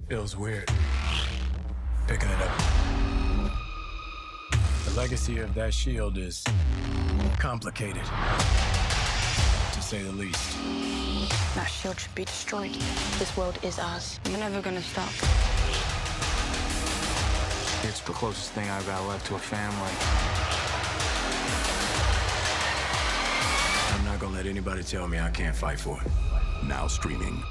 Feels weird. Picking it up. The legacy of that shield is complicated, to say the least. That shield should be destroyed. This world is ours. We're never gonna stop. It's the closest thing I've got left to a family. I'm not gonna let anybody tell me I can't fight for it. Now streaming.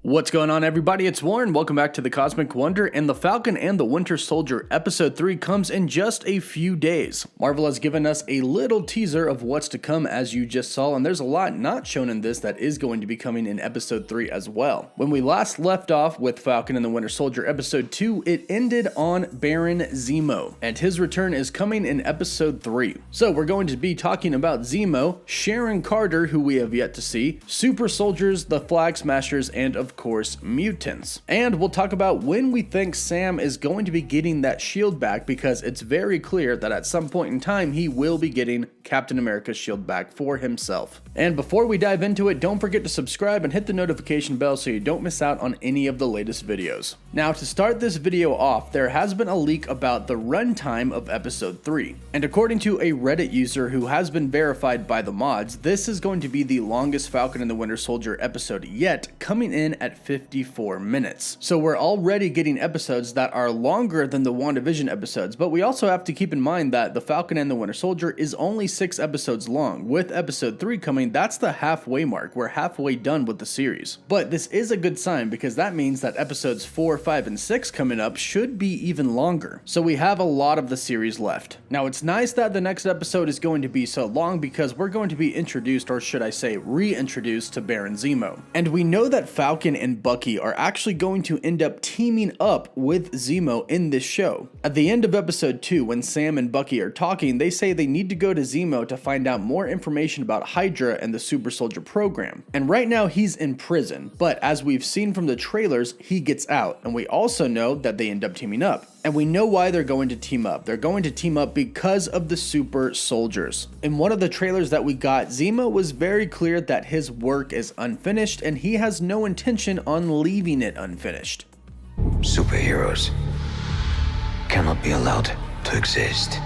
What's going on, everybody? It's Warren. Welcome back to the Cosmic Wonder, and the Falcon and the Winter Soldier episode 3 comes in just a few days. Marvel has given us a little teaser of what's to come, as you just saw, and there's a lot not shown in this that is going to be coming in episode 3 as well. When we last left off with Falcon and the Winter Soldier episode 2, it ended on Baron Zemo, and his return is coming in episode 3. So we're going to be talking about Zemo, Sharon Carter, who we have yet to see, Super Soldiers, the Flag Smashers, and of course Mutants. And we'll talk about when we think Sam is going to be getting that shield back, because it's very clear that at some point in time he will be getting Captain America's shield back for himself. And before we dive into it, don't forget to subscribe and hit the notification bell so you don't miss out on any of the latest videos. Now, to start this video off, there has been a leak about the runtime of episode 3. And according to a Reddit user who has been verified by the mods, this is going to be the longest Falcon and the Winter Soldier episode yet, coming in at 54 minutes. So we're already getting episodes that are longer than the WandaVision episodes, but we also have to keep in mind that the Falcon and the Winter Soldier is only 6 episodes long. With episode 3 coming, that's the halfway mark. We're halfway done with the series. But this is a good sign, because that means that episodes 4, 5, and 6 coming up should be even longer. So we have a lot of the series left. Now, it's nice that the next episode is going to be so long, because we're going to be introduced, or should I say reintroduced, to Baron Zemo. And we know that Falcon and Bucky are actually going to end up teaming up with Zemo in this show. At the end of episode 2, when Sam and Bucky are talking, they say they need to go to Zemo to find out more information about Hydra and the Super Soldier program. And right now he's in prison, but as we've seen from the trailers, he gets out, and we also know that they end up teaming up. And we know why they're going to team up. They're going to team up because of the Super Soldiers. In one of the trailers that we got, Zemo was very clear that his work is unfinished, and he has no intention on leaving it unfinished. Superheroes cannot be allowed to exist.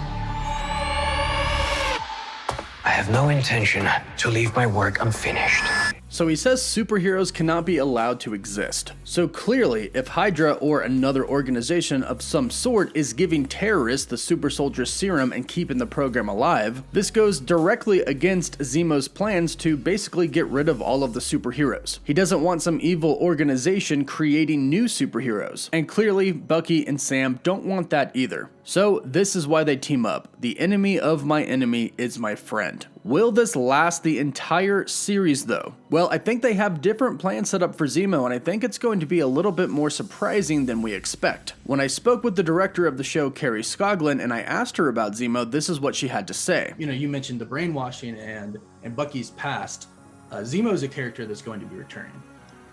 I have no intention to leave my work unfinished. So he says superheroes cannot be allowed to exist. So clearly, if Hydra or another organization of some sort is giving terrorists the Super Soldier serum and keeping the program alive, this goes directly against Zemo's plans to basically get rid of all of the superheroes. He doesn't want some evil organization creating new superheroes. And clearly, Bucky and Sam don't want that either. So this is why they team up. The enemy of my enemy is my friend. Will this last the entire series though? Well, I think they have different plans set up for Zemo, and I think it's going to be a little bit more surprising than we expect. When I spoke with the director of the show, Carrie Scoglin, and I asked her about Zemo, this is what she had to say. You know, you mentioned the brainwashing and Bucky's past. Zemo is a character that's going to be returning.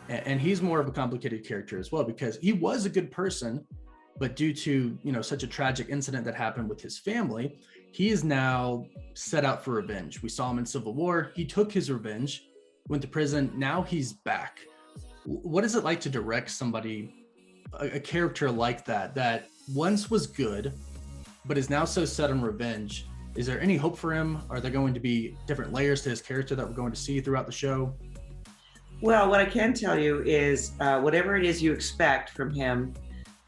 And he's more of a complicated character as well, because he was a good person, but due to, you know, such a tragic incident that happened with his family, he is now set out for revenge. We saw him in Civil War. He took his revenge, went to prison. Now he's back. What is it like to direct somebody, a character like that once was good, but is now so set on revenge? Is there any hope for him? Are there going to be different layers to his character that we're going to see throughout the show? Well, what I can tell you is whatever it is you expect from him,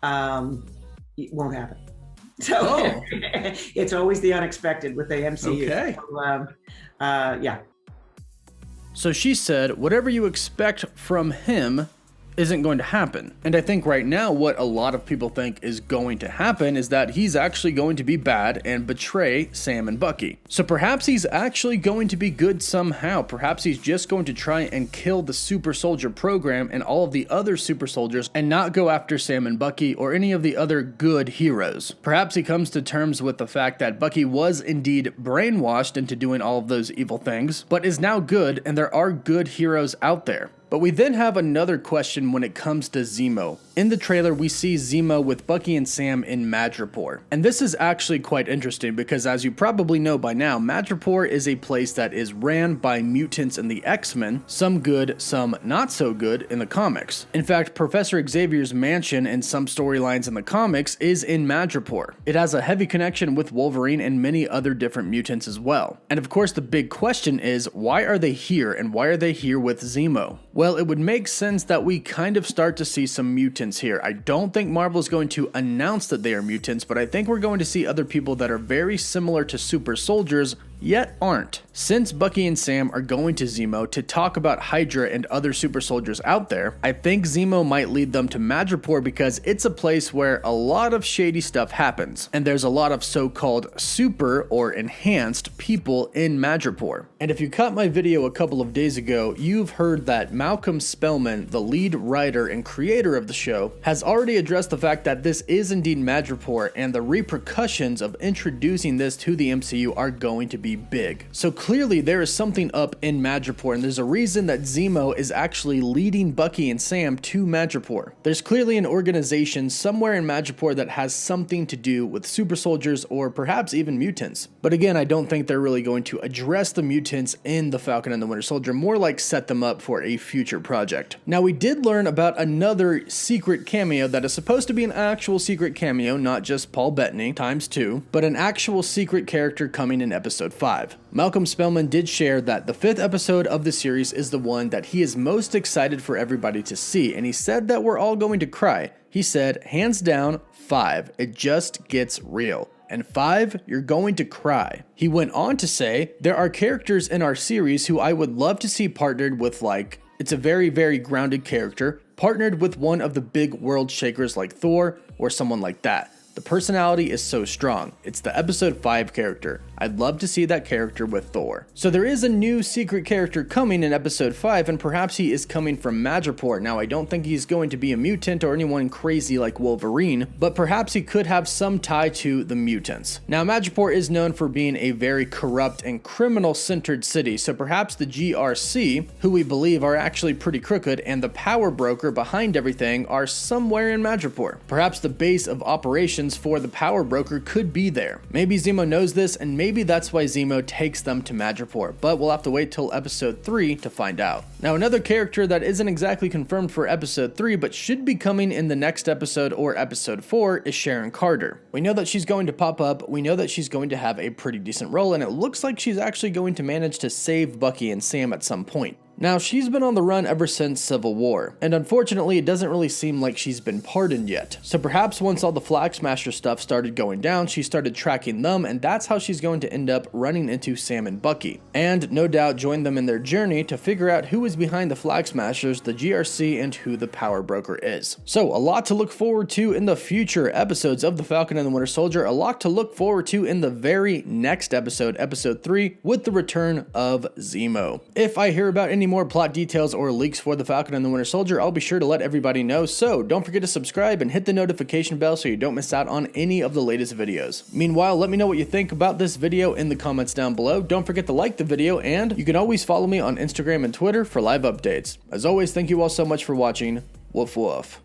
it won't happen. So it's always the unexpected with the MCU. Okay. So, yeah. So she said, whatever you expect from him isn't going to happen. And I think right now what a lot of people think is going to happen is that he's actually going to be bad and betray Sam and Bucky. So perhaps he's actually going to be good somehow. Perhaps he's just going to try and kill the Super Soldier program and all of the other super soldiers and not go after Sam and Bucky or any of the other good heroes. Perhaps he comes to terms with the fact that Bucky was indeed brainwashed into doing all of those evil things, but is now good, and there are good heroes out there. But we then have another question when it comes to Zemo. In the trailer, we see Zemo with Bucky and Sam in Madripoor. And this is actually quite interesting because, as you probably know by now, Madripoor is a place that is ran by mutants and the X-Men, some good, some not so good in the comics. In fact, Professor Xavier's mansion in some storylines in the comics is in Madripoor. It has a heavy connection with Wolverine and many other different mutants as well. And of course, the big question is, why are they here, and why are they here with Zemo? Well, it would make sense that we kind of start to see some mutants here. I don't think Marvel is going to announce that they are mutants, but I think we're going to see other people that are very similar to super soldiers yet aren't. Since Bucky and Sam are going to Zemo to talk about Hydra and other super soldiers out there, I think Zemo might lead them to Madripoor because it's a place where a lot of shady stuff happens, and there's a lot of so-called super or enhanced people in Madripoor. And if you caught my video a couple of days ago, you've heard that Malcolm Spellman, the lead writer and creator of the show, has already addressed the fact that this is indeed Madripoor, and the repercussions of introducing this to the MCU are going to be big. So clearly there is something up in Madripoor, and there's a reason that Zemo is actually leading Bucky and Sam to Madripoor. There's clearly an organization somewhere in Madripoor that has something to do with super soldiers or perhaps even mutants. But again, I don't think they're really going to address the mutants in the Falcon and the Winter Soldier, more like set them up for a future project. Now, we did learn about another secret cameo that is supposed to be an actual secret cameo, not just Paul Bettany ×2, but an actual secret character coming in episode 5. Malcolm Spellman did share that the 5th episode of the series is the one that he is most excited for everybody to see, and he said that we're all going to cry. He said, hands down, 5, it just gets real. And 5, you're going to cry. He went on to say, there are characters in our series who I would love to see partnered with, like, it's a very, very grounded character, partnered with one of the big world shakers like Thor or someone like that. The personality is so strong. It's the episode 5 character. I'd love to see that character with Thor. So there is a new secret character coming in episode 5, and perhaps he is coming from Madripoor. Now, I don't think he's going to be a mutant or anyone crazy like Wolverine, but perhaps he could have some tie to the mutants. Now, Madripoor is known for being a very corrupt and criminal-centered city, so perhaps the GRC, who we believe are actually pretty crooked, and the power broker behind everything are somewhere in Madripoor. Perhaps the base of operations for the power broker could be there. Maybe Zemo knows this, and maybe that's why Zemo takes them to Madripoor, but we'll have to wait till episode 3 to find out. Now, another character that isn't exactly confirmed for episode 3 but should be coming in the next episode or episode 4 is Sharon Carter. We know that she's going to pop up, we know that she's going to have a pretty decent role, and it looks like she's actually going to manage to save Bucky and Sam at some point. Now, she's been on the run ever since Civil War, and unfortunately it doesn't really seem like she's been pardoned yet. So perhaps once all the Flag Smasher stuff started going down, she started tracking them, and that's how she's going to end up running into Sam and Bucky. And no doubt join them in their journey to figure out who is behind the Flag Smashers, the GRC, and who the power broker is. So a lot to look forward to in the future episodes of The Falcon and the Winter Soldier, a lot to look forward to in the very next episode, episode 3, with the return of Zemo. If I hear about any more plot details or leaks for The Falcon and the Winter Soldier, I'll be sure to let everybody know, so don't forget to subscribe and hit the notification bell so you don't miss out on any of the latest videos. Meanwhile, let me know what you think about this video in the comments down below. Don't forget to like the video, and you can always follow me on Instagram and Twitter for live updates. As always, thank you all so much for watching. Woof woof.